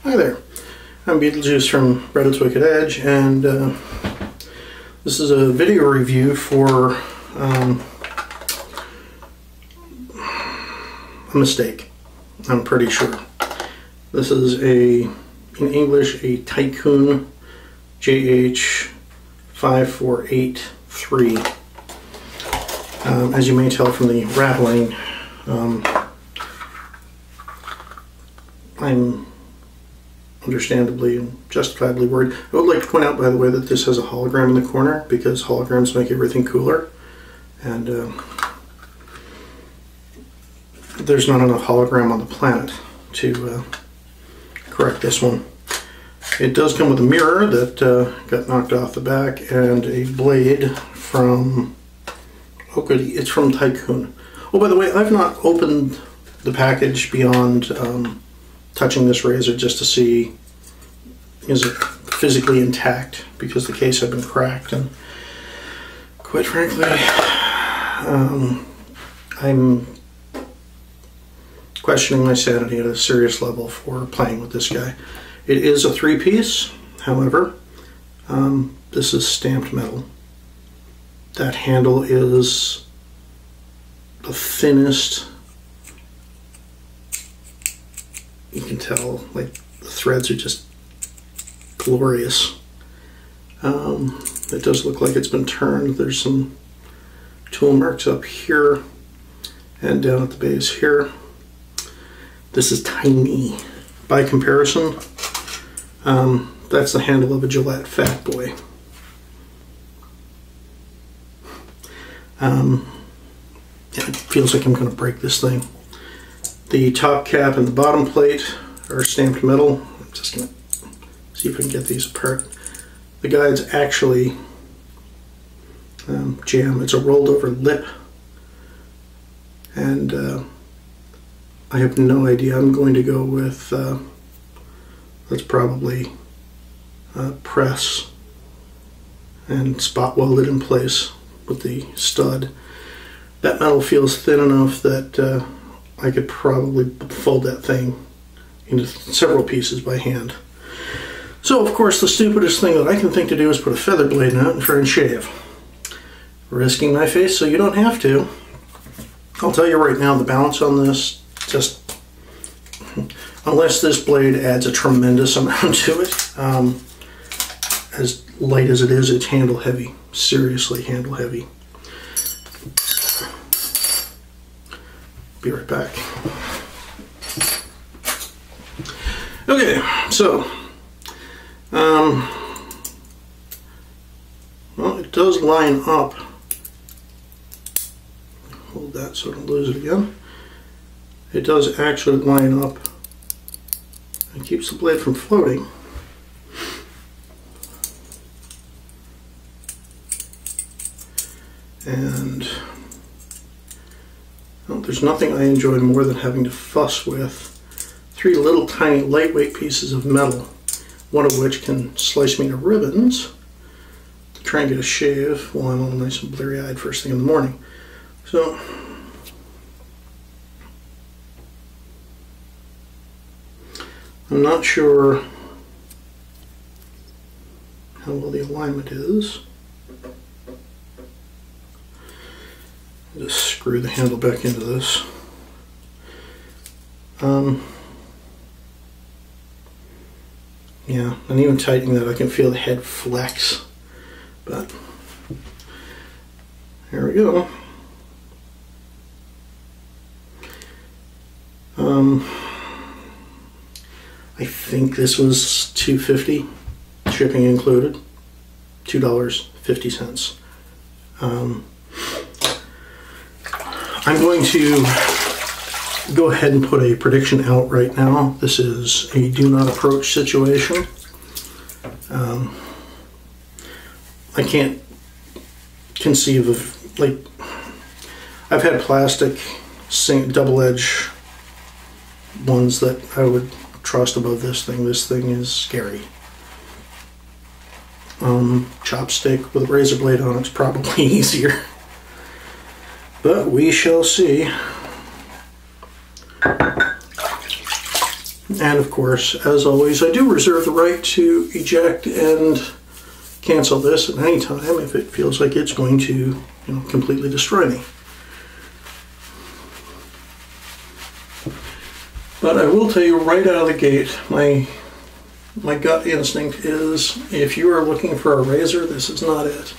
Hi there, I'm Beetlejuice from Reddit's Wicked Edge, and this is a video review for a mistake, I'm pretty sure. This is in English, a Tycoon JH-548 III. As you may tell from the rattling, I'm understandably and justifiably worried. I would like to point out, by the way, that this has a hologram in the corner because holograms make everything cooler, and there's not enough hologram on the planet to correct this one. It does come with a mirror that got knocked off the back and a blade from, oh goody, it's from Tycoon. Oh, by the way, I've not opened the package beyond touching this razor just to see is it physically intact, because the case had been cracked, and quite frankly I'm questioning my sanity at a serious level for playing with this guy. It is a three-piece, however. This is stamped metal. That handle is the thinnest. You can tell, like, the threads are just glorious. It does look like it's been turned. There's some tool marks up here and down at the base here. This is tiny. By comparison, that's the handle of a Gillette Fat Boy. It feels like I'm going to break this thing. The top cap and the bottom plate are stamped metal. I'm just going to see if I can get these apart. The guide's actually jam. It's a rolled over lip, and I have no idea. I'm going to go with let's probably press and spot weld it in place with the stud. That metal feels thin enough that I could probably fold that thing into several pieces by hand. So, of course, the stupidest thing that I can think to do is put a feather blade in it and try and shave. Risking my face so you don't have to. I'll tell you right now, the balance on this, just, unless this blade adds a tremendous amount to it, as light as it is, it's handle heavy. Seriously handle heavy. Be right back. Okay, so well, it does line up. Hold that so I don't lose it again. It does actually line up and keeps the blade from floating. And well, there's nothing I enjoy more than having to fuss with three little tiny lightweight pieces of metal, one of which can slice me to ribbons, to try and get a shave while I'm all nice and bleary-eyed first thing in the morning. So I'm not sure how well the alignment is. I'll just screw the handle back into this. Yeah, and even tightening that I can feel the head flex, but here we go. I think this was $2.50, shipping included, $2.50. I'm going to go ahead and put a prediction out right now. This is a do not approach situation. I can't conceive of, like, I've had plastic double edge ones that I would trust above this thing. This thing is scary. Chopstick with a razor blade on it's probably easier, but we shall see. And of course, as always, I do reserve the right to eject and cancel this at any time if it feels like it's going to, completely destroy me. But I will tell you right out of the gate, my gut instinct is, if you are looking for a razor, this is not it.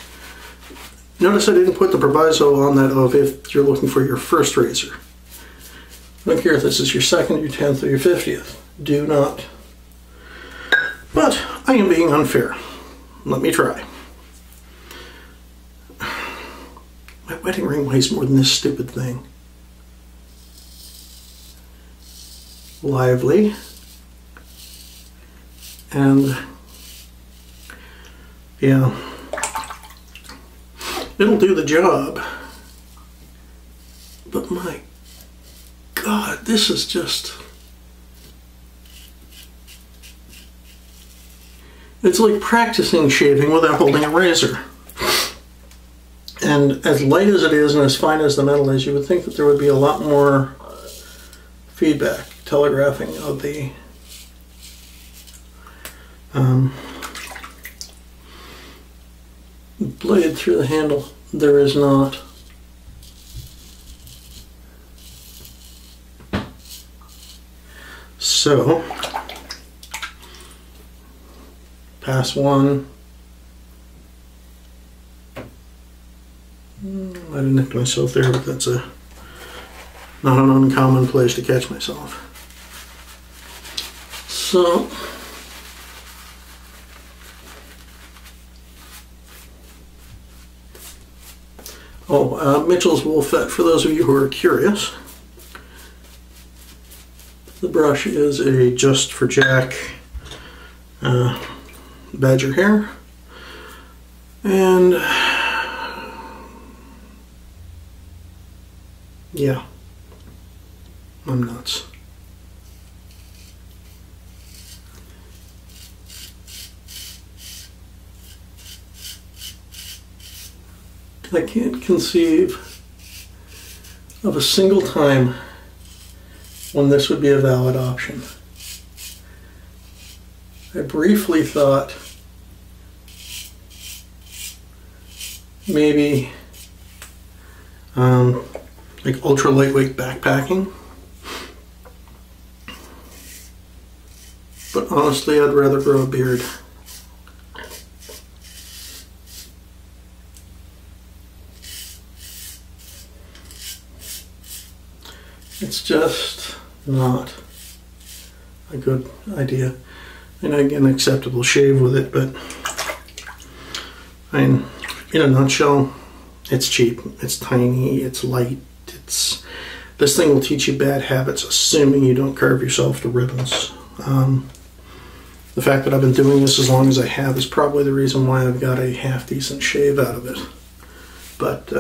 Notice I didn't put the proviso on that of if you're looking for your first razor. I don't care if this is your second, your 10th, or your 50th. Do not. But I am being unfair. Let me try. My wedding ring weighs more than this stupid thing. Lively. And yeah, it'll do the job. But my God, this is just... It's like practicing shaving without holding a razor. And as light as it is and as fine as the metal is, you would think that there would be a lot more feedback, telegraphing of the blade through the handle. There is not. So, pass one. I nicked myself there, but that's not an uncommon place to catch myself. So, Mitchell's Wolfette, for those of you who are curious. The brush is a Just for Jack badger hair, and yeah, I'm nuts. I can't conceive of a single time when this would be a valid option. I briefly thought maybe like ultra lightweight backpacking, but honestly I'd rather grow a beard. It's just not a good idea. And I get an acceptable shave with it, but I mean, in a nutshell, it's cheap, it's tiny, it's light, this thing will teach you bad habits, assuming you don't carve yourself to ribbons. The fact that I've been doing this as long as I have is probably the reason why I've got a half-decent shave out of it. But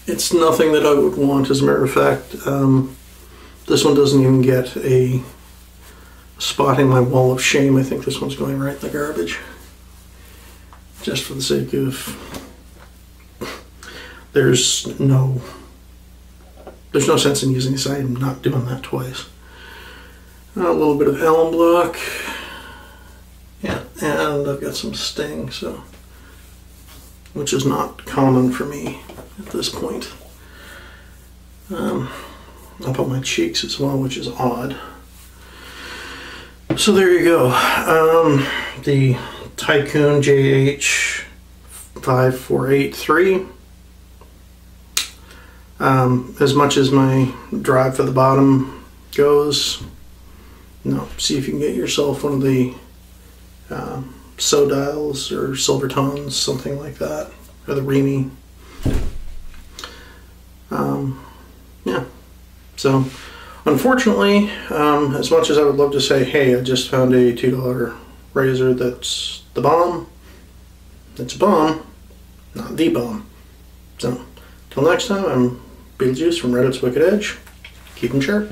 it's nothing that I would want. As a matter of fact, this one doesn't even get a spot in my wall of shame. I think this one's going right in the garbage. Just for the sake of... There's no sense in using this. I am not doing that twice. A little bit of alum block. Yeah, and I've got some sting, so... which is not common for me at this point. Up on my cheeks as well, which is odd. So there you go. The Tycoon JH-548 III. As much as my drive for the bottom goes, see if you can get yourself one of the Sodiles or Silvertones, something like that, or the Remy. Yeah, so unfortunately, as much as I would love to say, hey, I just found a $2 razor that's the bomb, it's a bomb, not the bomb. So, till next time, I'm Beetlejuice from Reddit's Wicked Edge. Keep 'em sharp.